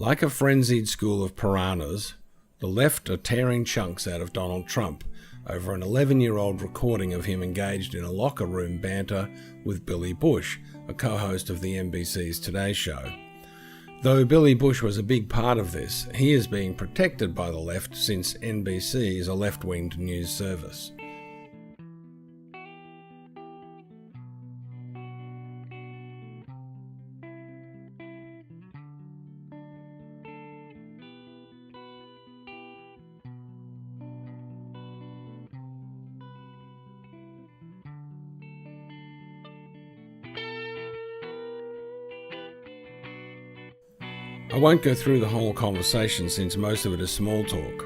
Like a frenzied school of piranhas, the left are tearing chunks out of Donald Trump over an 11-year-old recording of him engaged in a locker room banter with Billy Bush, a co-host of the NBC's Today Show. Though Billy Bush was a big part of this, he is being protected by the left since NBC is a left-winged news service. I won't go through the whole conversation since most of it is small talk.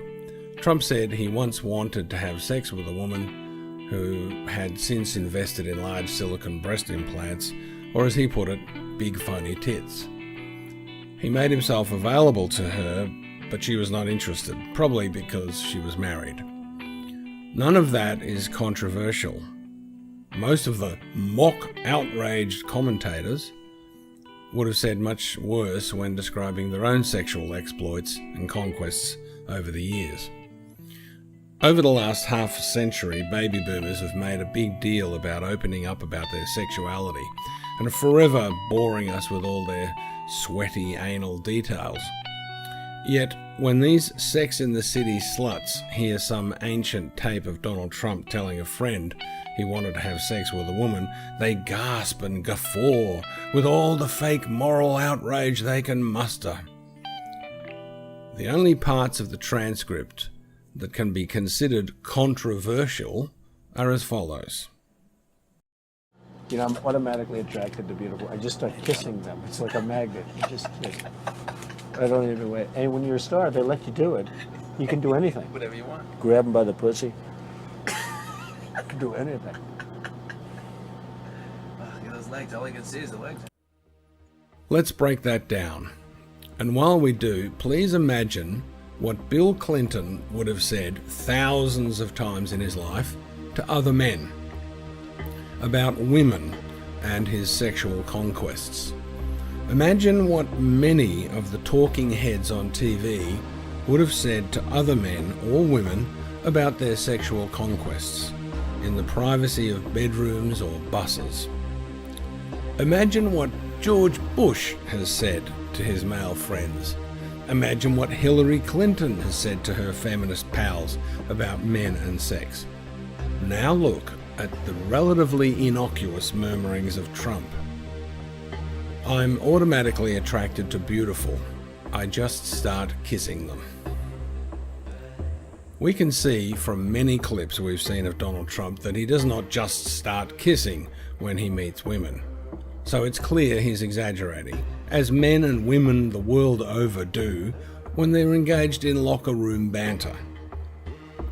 Trump said he once wanted to have sex with a woman who had since invested in large silicone breast implants, or as he put it, big phony tits. He made himself available to her, but she was not interested, probably because she was married. None of that is controversial. Most of the outraged commentators would have said much worse when describing their own sexual exploits and conquests over the years. Over the last half century, baby boomers have made a big deal about opening up about their sexuality and are forever boring us with all their sweaty anal details. Yet, when these Sex in the City sluts hear some ancient tape of Donald Trump telling a friend he wanted to have sex with a woman, they gasp and guffaw with all the fake moral outrage they can muster. The only parts of the transcript that can be considered controversial are as follows. You know, I'm automatically attracted to beautiful. I just start kissing them. It's like a magnet. I don't even wait. And when you're a star, they let you do it. You can do anything. Whatever you want. Grab them by the pussy. I can do anything. Look at those legs. All I can see is the legs. Let's break that down. And while we do, please imagine what Bill Clinton would have said thousands of times in his life to other men about women and his sexual conquests. Imagine what many of the talking heads on TV would have said to other men or women about their sexual conquests in the privacy of bedrooms or buses. Imagine what George Bush has said to his male friends. Imagine what Hillary Clinton has said to her feminist pals about men and sex. Now look at the relatively innocuous murmurings of Trump. I'm automatically attracted to beautiful. I just start kissing them. We can see from many clips we've seen of Donald Trump that he does not just start kissing when he meets women. So it's clear he's exaggerating, as men and women the world over do when they're engaged in locker room banter.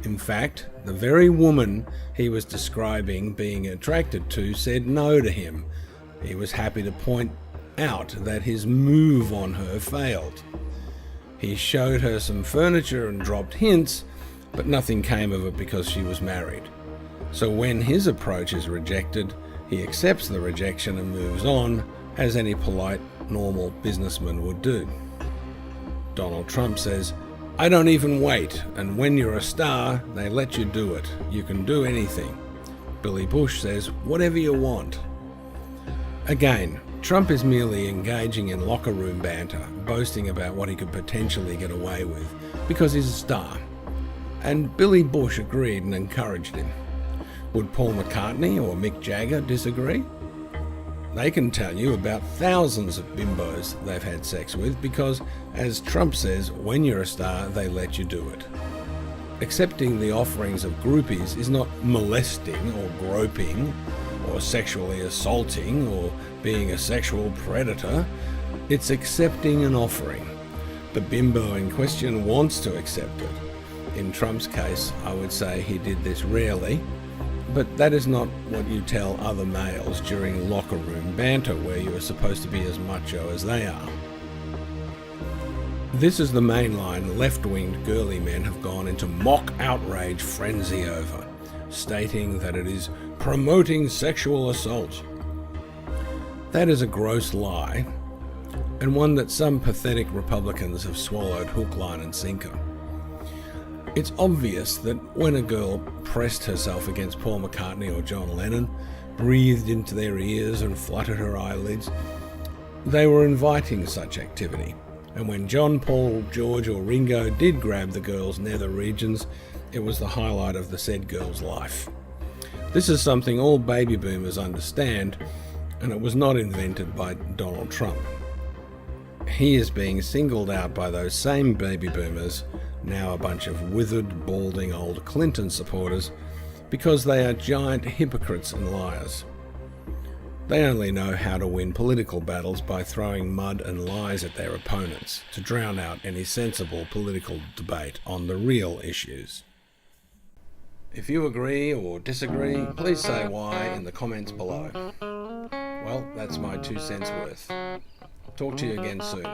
In fact, the very woman he was describing being attracted to said no to him. He was happy to point out that his move on her failed. He showed her some furniture and dropped hints, but nothing came of it because she was married. So when his approach is rejected, he accepts the rejection and moves on, as any polite, normal businessman would do. Donald Trump says, "I don't even wait, and when you're a star, they let you do it. You can do anything." Billy Bush says, "Whatever you want." Again, Trump is merely engaging in locker room banter, boasting about what he could potentially get away with, because he's a star. And Billy Bush agreed and encouraged him. Would Paul McCartney or Mick Jagger disagree? They can tell you about thousands of bimbos they've had sex with because, as Trump says, when you're a star, they let you do it. Accepting the offerings of groupies is not molesting or groping or sexually assaulting or being a sexual predator. It's accepting an offering. The bimbo in question wants to accept it. In Trump's case, I would say he did this rarely, but that is not what you tell other males during locker room banter where you are supposed to be as macho as they are. This is the mainline left-winged girly men have gone into mock outrage frenzy over, stating that it is promoting sexual assault. That is a gross lie. and one that some pathetic Republicans have swallowed hook, line and sinker. It's obvious that when a girl pressed herself against Paul McCartney or John Lennon, breathed into their ears and fluttered her eyelids, they were inviting such activity. And when John, Paul, George or Ringo did grab the girl's nether regions, it was the highlight of the said girl's life. This is something all baby boomers understand, and it was not invented by Donald Trump. He is being singled out by those same baby boomers, now a bunch of withered, balding old Clinton supporters, because they are giant hypocrites and liars. They only know how to win political battles by throwing mud and lies at their opponents to drown out any sensible political debate on the real issues. If you agree or disagree, please say why in the comments below. Well, that's my 2 cents worth. Talk to you again soon.